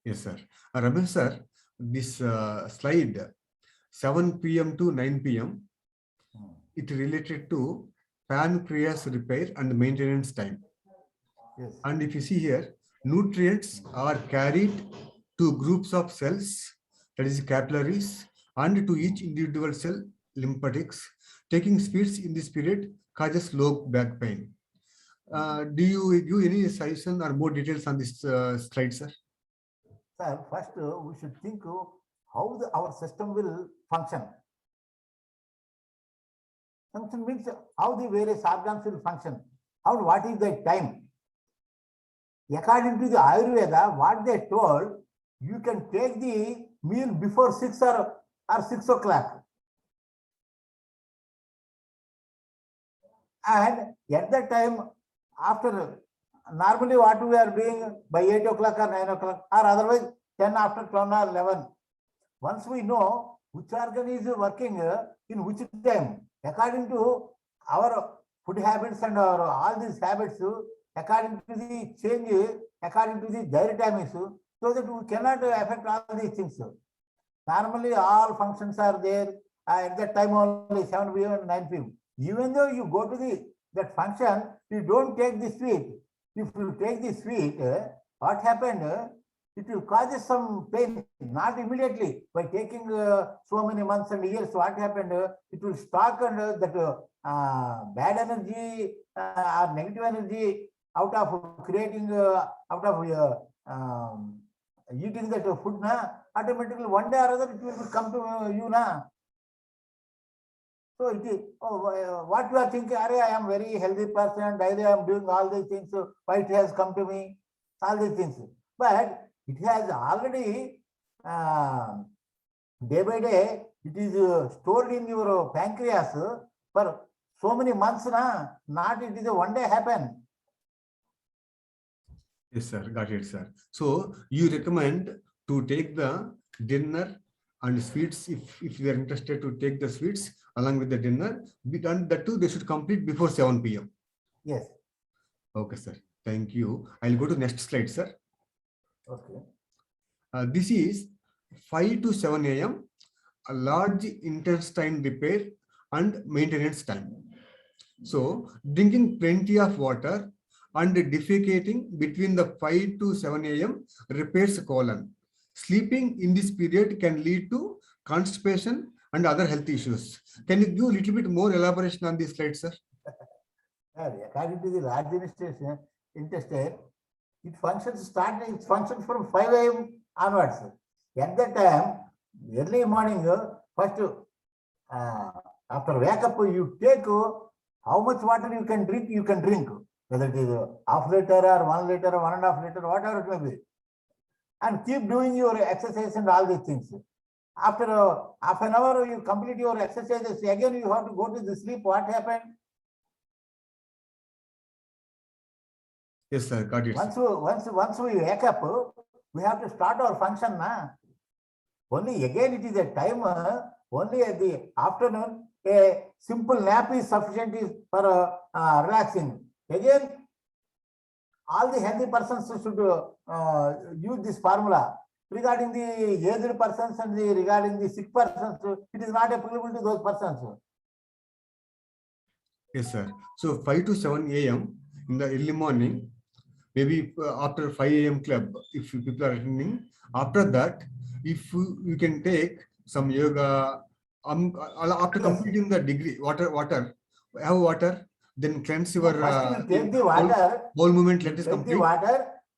Yes, sir. Ramesh sir, this slide 7 p.m. to 9 p.m. it related to pancreas repair and maintenance time. Yes. And if you see here, nutrients are carried to groups of cells, that is capillaries, and to each individual cell, lymphatics. Taking speeds in this period causes low back pain. Do you give any suggestion or more details on this slide, sir? Sir, first we should think how our system will function. Function means how the various organs will function. How, what is the time? According to the Ayurveda, what they told, you can take the meal before 6 or 6 o'clock. And at that time, after normally what we are doing by 8 o'clock or 9 o'clock, or otherwise 10 after 12 or 11. Once we know which organ is working in which time, according to our food habits and our all these habits, according to the change, according to the daily timings, so that we cannot affect all these things. Normally, all functions are there at that time only 7 p.m. and 9 p.m. Even though you go to that function, you don't take the sweet. If you take the sweet, what happened? It will cause some pain, not immediately. By taking so many months and years, what happened? It will stock and that bad energy or negative energy out of creating, out of eating that food, automatically one day or other it will come to you. So it is, what you are thinking, I am very healthy person, daily I am doing all these things, so why it has come to me, all these things. But it has already, day by day, it is stored in your pancreas for so many months, not it is a one day happen. Yes, sir. Got it, sir. So you recommend to take the dinner and sweets if you are interested to take the sweets along with the dinner, and that too they should complete before 7 p.m. Yes. Okay, sir. Thank you. I'll go to next slide, sir. Okay. This is 5 to 7 a.m. a large intestine repair and maintenance time. So drinking plenty of water and defecating between the 5 to 7 a.m. repairs colon. Sleeping in this period can lead to constipation and other health issues. Can you give a little bit more elaboration on this slide, sir? According to the large intestine, it functions from 5 a.m. onwards. At that time, early morning, first, after wake up, you take how much water you can drink, whether it is half liter or 1 liter or 1.5 liter, whatever it may be. And keep doing your exercise and all these things. After half an hour, you complete your exercises. Again, you have to go to the sleep. What happened? Yes, sir. Got it. Once we wake up, we have to start our function. Only again, it is a time. Only at the afternoon, a simple nap is sufficient for relaxing. Again, all the healthy persons should use this formula. Regarding the aged persons and regarding the sick persons, it is not applicable to those persons. Yes, sir. So 5 to 7 a.m. in the early morning, maybe after 5 a.m. club, if people are attending, after that, if you can take some yoga, after completing the degree, have water, then cleanse your first you take the water, whole movement, let us complete.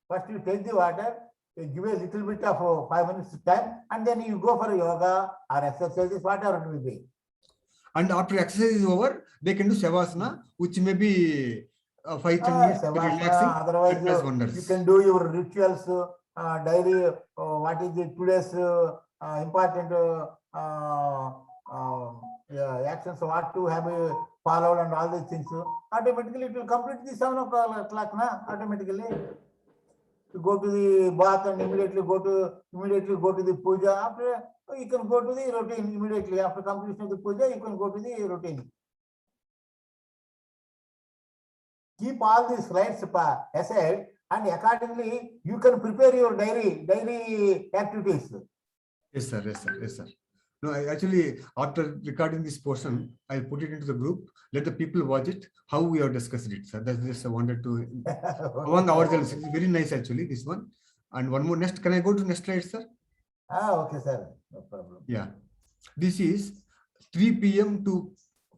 First you take the water, you give a little bit of 5 minutes time, and then you go for yoga or exercises, whatever it will be. And after exercise is over, they can do Shavasana, which may be 5-10 minutes relaxing. Otherwise, you can do your rituals daily. What is the today's important actions? What to have followed and all these things. Automatically, it will complete the 7 o'clock. Automatically, you go to the bath and immediately go to the puja. After you can go to the routine immediately after completion of the puja. You can go to the routine. Keep all these slides aside and accordingly you can prepare your daily activities. Yes, sir. Yes, sir. Yes, sir. No, actually, after recording this portion, I'll put it into the group. Let the people watch it. How we have discussed it, sir. That's just I wanted to among ourselves. It's very nice, actually. This one, and one more. Next, can I go to next slide, sir? Okay, sir. No problem. Yeah. This is 3 p.m. to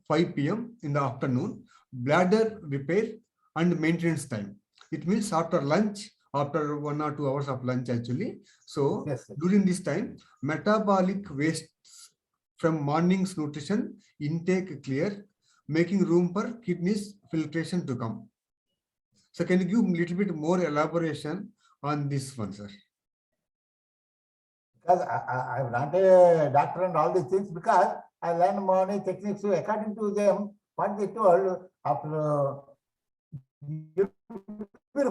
5 p.m. in the afternoon. Bladder repair and maintenance time. It means after lunch, after 1 or 2 hours of lunch, actually. So Yes, sir. during this time, metabolic waste from morning's nutrition intake clear, making room for kidneys filtration to come. So can you give a little bit more elaboration on this one, sir? Because I'm not a doctor and all these things, because I learned morning techniques. So according to them, what they told, after your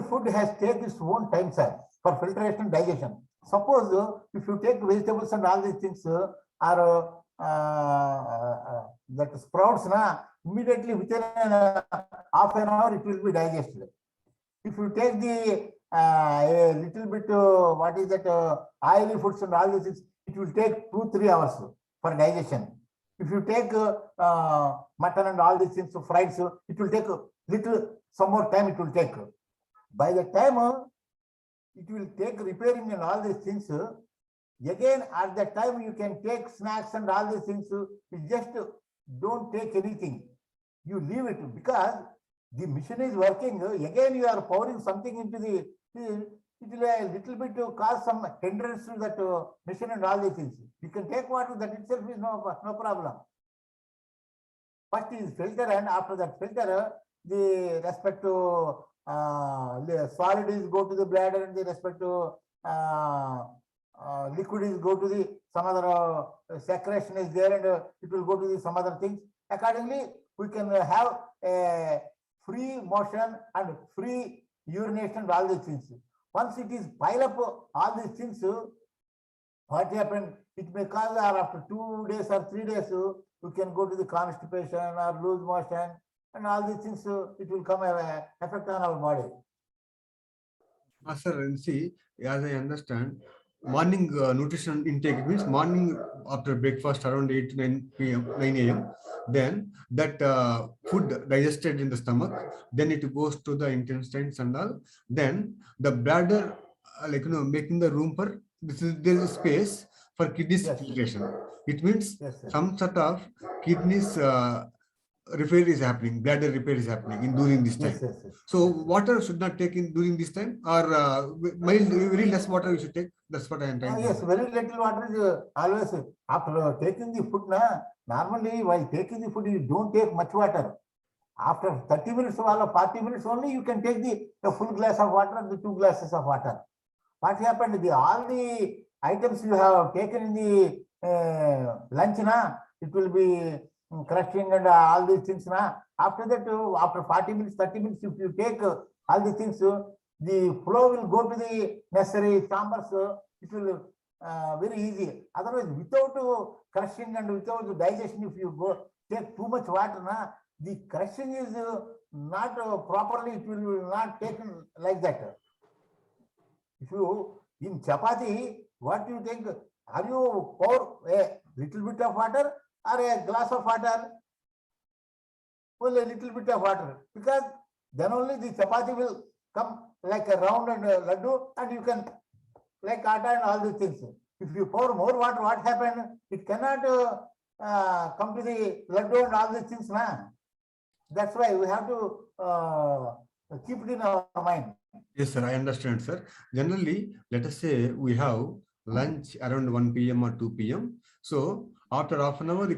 food has taken its own time, sir, for filtration, digestion. Suppose if you take vegetables and all these things, or that sprouts, immediately within half an hour it will be digested. If you take the a little bit, what is that, oily foods and all these things, it will take 2-3 hours for digestion. If you take mutton and all these things, fried, it will take some more time it will take. By the time it will take repairing and all these things, again at that time you can take snacks and all these things. You just don't take anything. You leave it, because the machine is working. Again you are pouring something into the, it will a little bit to cause some hindrance to that machine and all these things. You can take water, that itself is no problem. First is filter, and after that filter, the respect to solid is go to the bladder, and the respect to liquid is go to the some other secretion is there, and it will go to the some other things. Accordingly, we can have a free motion and free urination and all these things. Once it is pile up all these things, what happened? It may cause, or after 2 days or 3 days, you can go to the constipation or loose motion and all these things. It will come effect on our body. Sir, and see, as I understand, morning nutrition intake means morning after breakfast around 8 to 9 p.m. 9 a.m. Then that food digested in the stomach, then it goes to the intestines and all. Then the bladder, making the room for there is space for kidneys Yes, filtration. It means yes, sir. some sort of kidneys repair is happening, bladder repair is happening in during this time. Yes, yes. So water should not take in during this time, or mild, very less water you should take. That's what I am trying to Yes, say. very little water is always after taking the food. Normally, while taking the food, you don't take much water. After 30 minutes or 40 minutes only, you can take the full glass of water and the 2 glasses of water. What happened? All the items you have taken in the lunch, it will be crushing and all these things. After that, after 40 minutes, 30 minutes, if you take all these things, the flow will go to the necessary chambers. It will very easy. Otherwise, without crushing and without the digestion, if you go take too much water, the crushing is not properly, it will not taken like that. If you in chapati, what do you think? Are you pour a little bit of water or a glass of water? Well, a little bit of water, because then only the chapati will come like a round and a laddu, and you can like atta and all these things. If you pour more water, what happened? It cannot come to the laddu and all these things. That's why we have to keep it in our mind. Yes, sir, I understand, sir. Generally, let us say we have lunch around 1 p.m. or 2 p.m. So after half an hour, we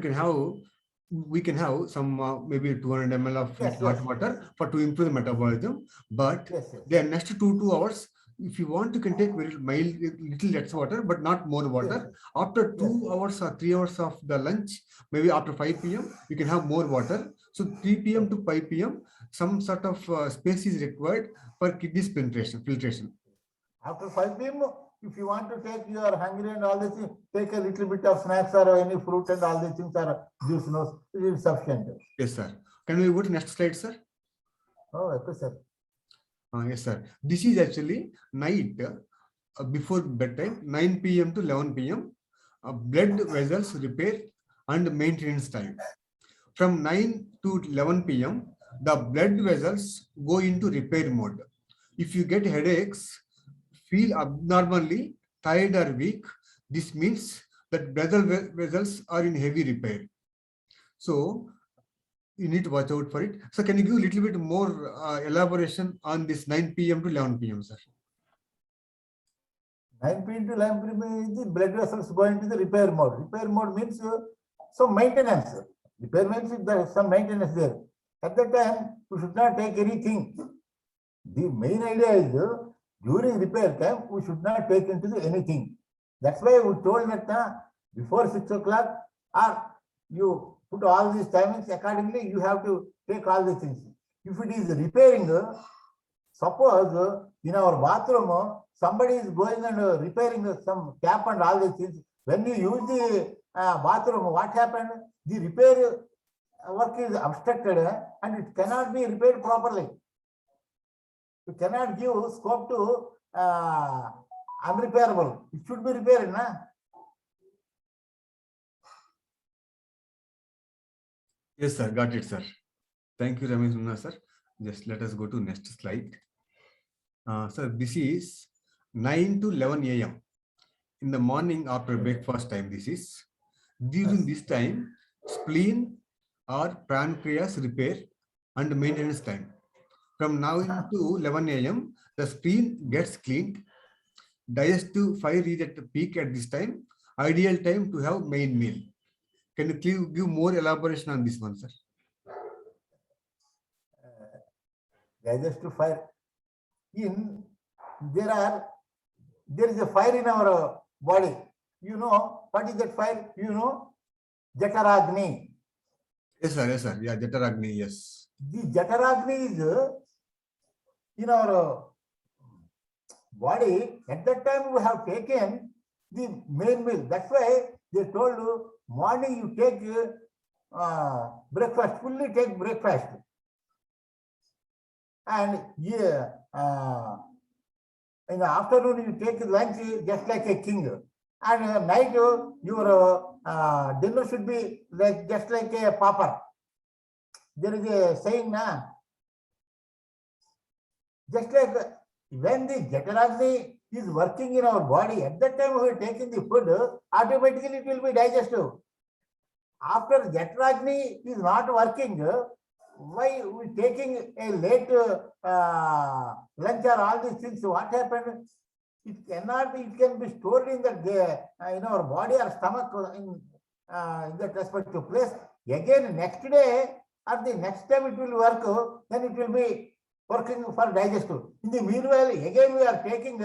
can have some maybe 200 ml of hot water to improve the metabolism. But the next 2 hours, if you want, you can take very mild, little less water, but not more water. After 2 hours or 3 hours of the lunch, maybe after 5 p.m., you can have more water. So 3 p.m. to 5 p.m., some sort of space is required for kidneys filtration. After 5 p.m., if you want to take, you are hungry and all this, take a little bit of snacks or any fruit and all these things, or juice, it is sufficient. Yes, sir. Can we go to next slide, sir? Oh, okay, sir. Yes, sir. This is actually night before bedtime, 9 p.m. to 11 p.m. Blood vessels repair and maintenance time. From 9 to 11 p.m., the blood vessels go into repair mode. If you get headaches, feel abnormally tired or weak, this means that vessels are in heavy repair. So you need to watch out for it. So can you give a little bit more elaboration on this 9 p.m. to 11 p.m., sir? 9 p.m. to 11 p.m. is the blood vessels go into the repair mode. Repair mode means some maintenance. Repair means there is some maintenance there. At that time, we should not take anything. The main idea is during repair time, we should not take into anything. That's why we told that before 6 o'clock, or you put all these timings accordingly, you have to take all these things. If it is repairing, suppose in our bathroom, somebody is going and repairing some tap and all these things. When you use the bathroom, what happened? The repair work is obstructed and it cannot be repaired properly. You cannot give scope to unrepairable. It should be repaired, na? Yes, sir. Got it, sir. Thank you, Ramesh Munna, sir. Just let us go to next slide. Sir, this is 9 to 11 a.m. in the morning after breakfast time. This is during this time, spleen or pancreas repair and maintenance time. From 9 to 11 a.m., the spleen gets cleaned. Digestive fire is at the peak at this time. Ideal time to have main meal. Can you give more elaboration on this one, sir? Digestive fire. There is a fire in our body. You know what is that fire? You know, Jataragni. Yes, sir. Yes, sir. Yeah, Jataragni. Yes. The Jataragni is in our body. At that time, we have taken the main meal. That's why they told you morning you take breakfast, fully take breakfast. And in the afternoon, you take lunch just like a king. And night, your dinner should be like just like a pauper. There is a saying, na, just like when the Jataragni is working in our body, at that time we are taking the food, automatically it will be digestive. After Jataragni is not working, why we taking a late lunch or all these things? What happened? It cannot be. It can be stored in the in our body or stomach in that respective place. Again, next day or the next time it will work. Then it will be working for digestive. In the meanwhile, again we are taking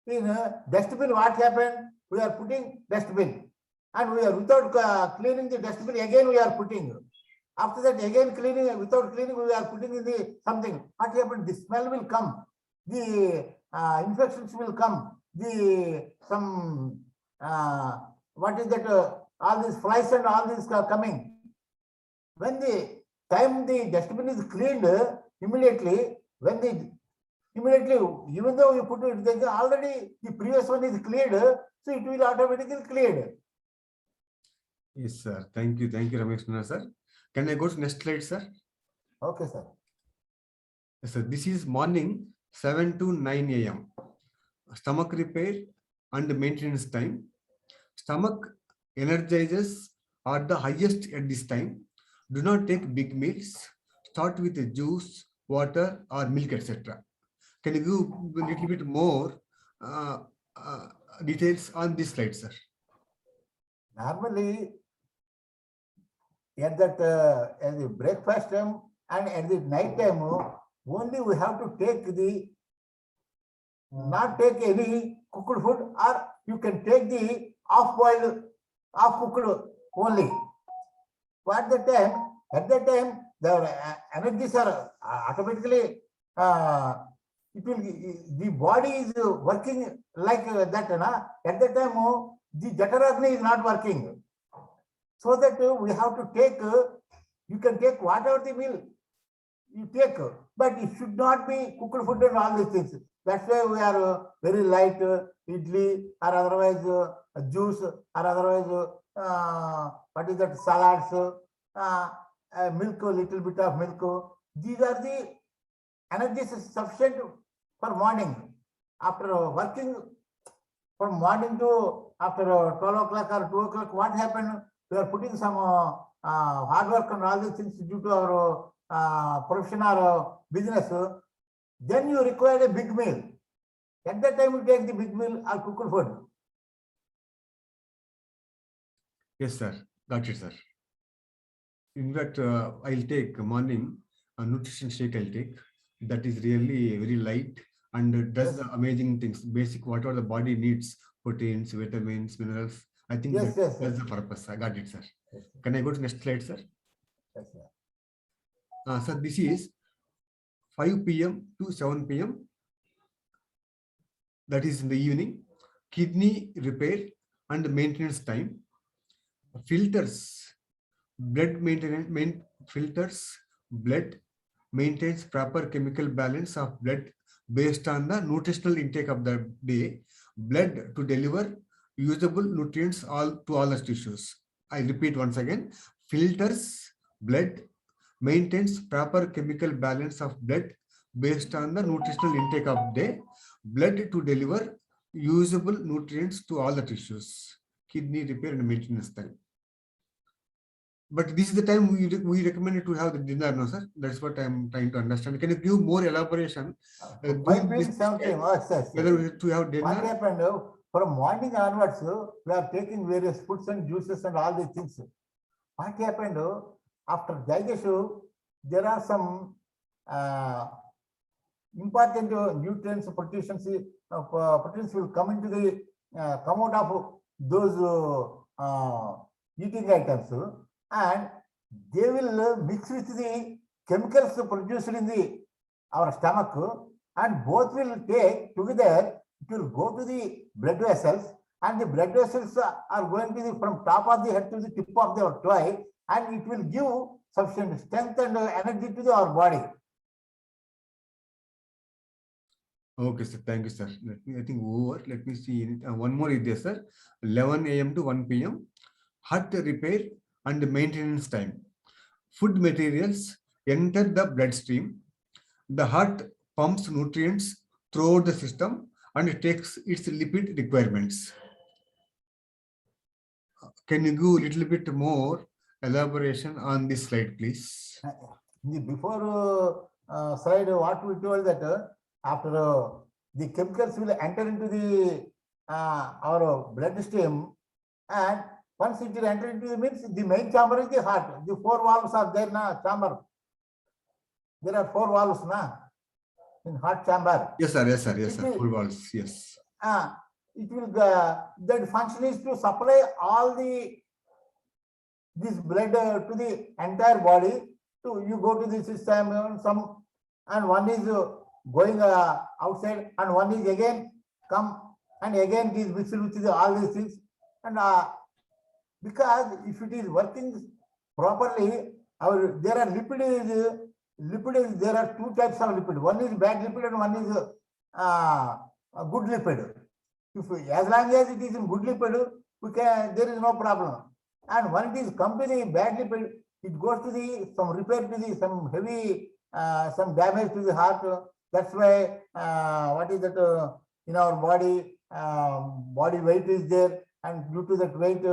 in dustbin. What happened? We are putting dustbin, and we are without cleaning the dustbin. Again we are putting. After that, again cleaning, without cleaning, we are putting in the something. What happened? The smell will come. The infections will come. The some what is that? All these flies and all these are coming. When the time the dustbin is cleaned, immediately even though you put it, already the previous one is cleared, so it will automatically cleared. Yes, sir. Thank you, Ramesh Munna, sir. Can I go to next slide, sir? Okay, sir. Yes, sir. This is morning 7 to 9 a.m. Stomach repair and maintenance time. Stomach energizes are the highest at this time. Do not take big meals. Start with a juice, water, or milk, etc. Can you give a little bit more details on this slide, sir? Normally, at that at the breakfast time and at the night time, only we have to take not take any cooked food, or you can take the half-boiled, half-cooked only. At that time, the energies are automatically the body is working like that. At that time, the Jataragni is not working. So that we have to take, you can take whatever the meal. you take, but it should not be cooked food and all these things. That's why we are very light idli or otherwise juice or otherwise what is that, salads, milk, little bit of milk. These are the energies sufficient for morning. After working from morning to after 12 o'clock or 2 o'clock, what happened? We are putting some hard work and all these things due to our profession or business. Then you require a big meal. At that time, you take the big meal or cooked food. Yes, sir. Got it, sir. In fact, I'll take morning nutrition shake. I'll take that is really very light and does the amazing things. Basic whatever the body needs, proteins, vitamins, minerals. I think Yes, yes, that's yes. the purpose. I got it, sir. Yes, Can I go to next slide, sir? yes, sir. Sir, this is 5 p.m. to 7 p.m. That is in the evening. Kidney repair and maintenance time. Filters, blood maintenance, filters blood, maintains proper chemical balance of blood based on the nutritional intake of the day. Blood to deliver usable nutrients to all the tissues. I repeat once again. Filters blood, maintains proper chemical balance of blood based on the nutritional intake of day. Blood to deliver usable nutrients to all the tissues. Kidney repair and maintenance time. But this is the time we recommend to have the dinner, no, sir? That's what I'm trying to understand. Can you give more elaboration? 5 p.m. 7 p.m. Whether we have to have What dinner? happened? From morning onwards, we are taking various foods and juices and all these things. What happened? After digestion, there are some important nutrients, proteins will come into the come out of those eating items, and they will mix with the chemicals produced in our stomach, and both will take together. It will go to the blood vessels, and the blood vessels are going to the from top of the head to the tip of the toe, and it will give sufficient strength and energy to our body. Okay, sir. Thank you, sir. I think over. Let me see. One more is there, sir. 11 a.m. to 1 p.m. Heart repair and maintenance time. Food materials enter the bloodstream. The heart pumps nutrients throughout the system and it takes its lipid requirements. Can you give a little bit more elaboration on this slide, please? Before slide, what we told that after the chemicals will enter into the our bloodstream, and once it will enter into the means, the main chamber is the heart. The 4 valves are there na chamber. There are 4 valves na in heart chamber. Yes, sir. Yes, sir. Yes, sir. 4 valves. Yes. It will that function is to supply all this blood to the entire body. So you go to the system, and one is going outside, and one is again come, and again it is mixed with all these things. And because if it is working properly, there are lipid. There are 2 types of lipid. One is bad lipid and one is a good lipid. As long as it is in good lipid, there is no problem. And when it is come to the bad lipid, it goes to some repair to some heavy, some damage to the heart. That's why what is that in our body, body weight is there, and due to that weight,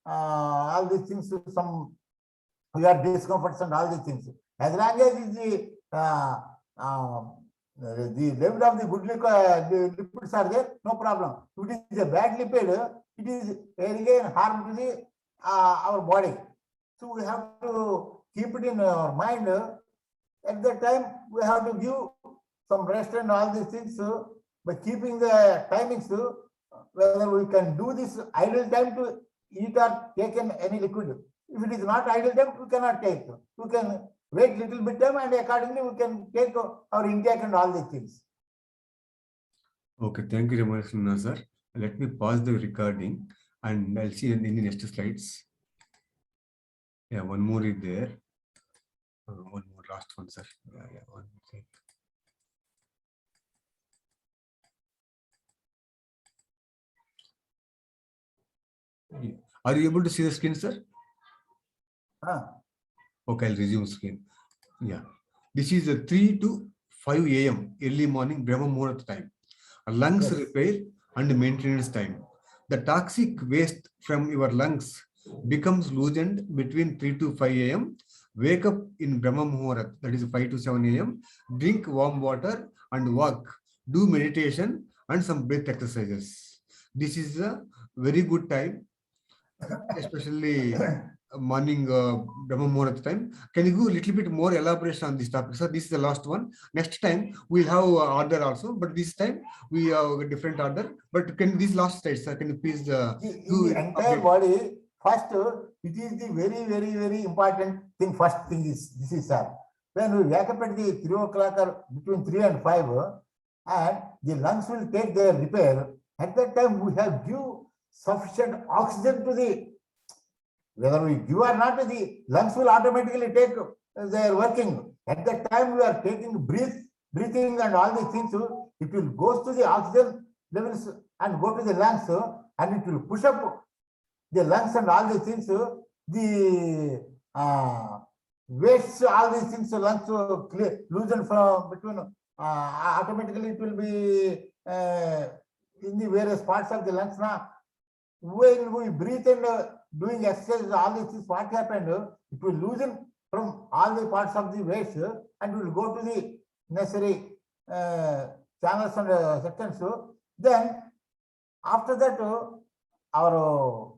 all these things, we are discomforts and all these things. As long as the level of the good lipids are there, no problem. If it is a bad lipid, it is again harm to our body. So we have to keep it in our mind. At that time, we have to give some rest and all these things by keeping the timings, whether we can do this idle time to eat or take in any liquid. If it is not idle time, we cannot take. We can wait little bit time, and accordingly we can take our intake and all these things. Okay, thank you very much, Munna, sir. Let me pause the recording and I'll see in the next slides. Yeah, one more is there. One more. last one, sir. Yeah, one thing. Are you able to see the screen, sir? Okay, I'll resume screen. Yeah, this is a 3 to 5 a.m. early morning Brahma Muhurat time. A lungs Yes. repair and maintenance time. The toxic waste from your lungs becomes loosened between 3 to 5 a.m. Wake up in Brahma Muhurat, that is 5 to 7 a.m. Drink warm water and walk. Do meditation and some breath exercises. This is a very good time, especially morning Brahma Muhurat time. Can you go a little bit more elaboration on this topic, sir? This is the last one. Next time we'll have order also, but this time we have a different order. But can this last slide, sir? Can you please In the entire body, first, it is the very important thing. First thing is, this is, sir, when we wake up at the 3 o'clock or between 3 and 5, and the lungs will take their repair, at that time we have give sufficient oxygen to the, whether we give or not, the lungs will automatically take their working. At that time we are taking breathing and all these things, it will go to the oxygen levels and go to the lungs, and it will push up the lungs and all these things, the wastes, all these things, lungs clear, loosen from between, automatically it will be in the various parts of the lungs. Now, when we breathe and doing exercise, all these things, what happened, it will loosen from all the parts of the waste and will go to the necessary channels and sections. Then after that, our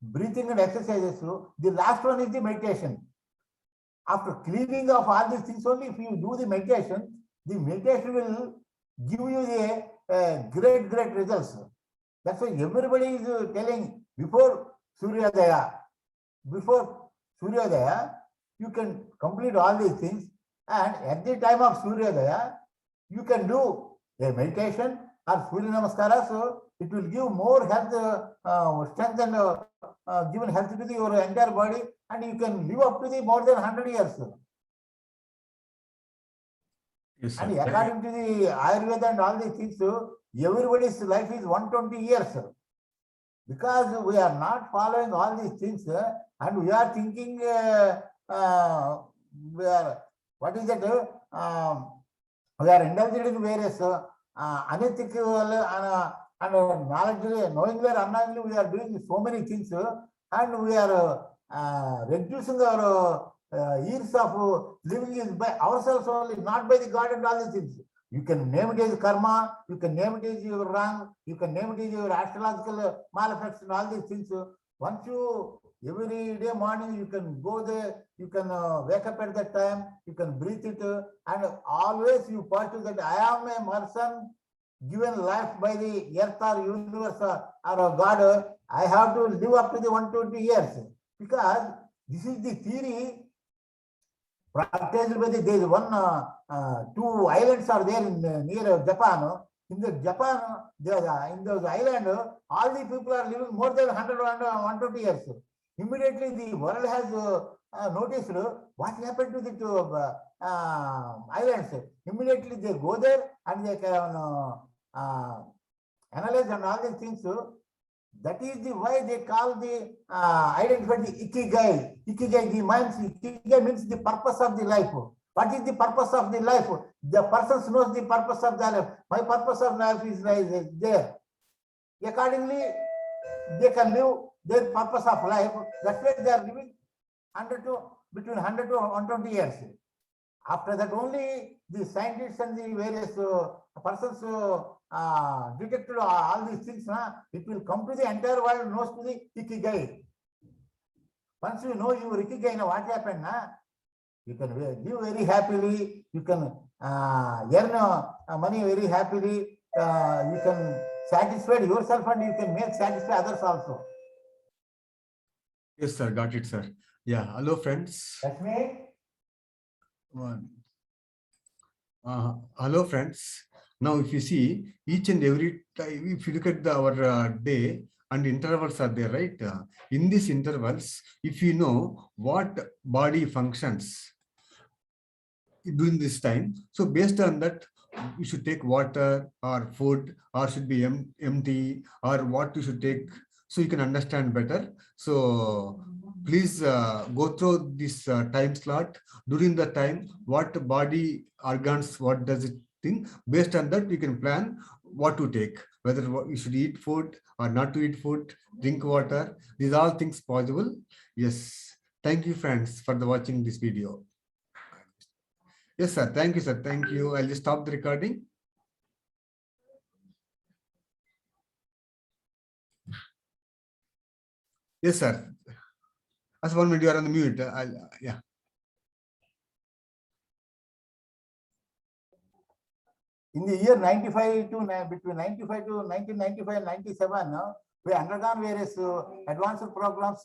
breathing and exercises, the last one is the meditation. After cleaning of all these things, only if you do the meditation will give you the great results. That's why everybody is telling before Suryodaya, you can complete all these things, and at the time of Suryodaya, you can do a meditation or Surya Namaskara, so it will give more health, strength and given health to your entire body, and you can live up to the more than 100 years. Yes, sir. And according to the Ayurveda and all these things, everybody's life is 120 years. Because we are not following all these things, and we are thinking, we are, what is that? We are indulging in various unethical and knowledge, knowing or unknowingly, we are doing so many things, and we are reducing our years of living is by ourselves only, not by the God and all these things. You can name it as karma, you can name it as your wrong, you can name it as your astrological malefacts and all these things. Once you, every day morning, you can go there, you can wake up at that time, you can breathe it, and always you pursue that I am a person given life by the earth or universe or God. I have to live up to the 120 years. Because this is the theory practiced by there is one, 2 islands are there in near Japan. In the Japan, in those islands, all the people are living more than 100 and 120 years. Immediately, the world has noticed what happened to the islands. Immediately, they go there and they can analyze and all these things. That is the why they call the identify the ikigai. Ikigai means the purpose of the life. What is the purpose of the life? The person knows the purpose of the life. My purpose of life is there. Accordingly, they can live their purpose of life. That's why they are living between 100 to 120 years. After that, only the scientists and the various persons detected all these things. It will come to the entire world, knows to the ikigai. Once you know your ikigai, what happened? You can live very happily. You can earn money very happily. You can satisfy yourself and you can make satisfy others also. Yes, sir. Got it, sir. Yeah. Hello, friends. That's me. Hello, friends. Now, if you see each and every time, if you look at our day and intervals are there, right? In these intervals, if you know what body functions, during this time. So based on that, you should take water or food, or should be empty, or what you should take, so you can understand better. So please go through this time slot. During the time, what body organs, what does it think? Based on that, you can plan what to take, whether you should eat food or not to eat food, drink water. These are all things possible. Yes. Thank you, friends, for the watching this video. Yes, sir. Thank you, sir. Thank you. I'll just stop the recording. Yes, sir. As 1 minute, you are on the mute. Yeah. In the year 95 to between 95 to 1995 and 97, we undergone various advanced programs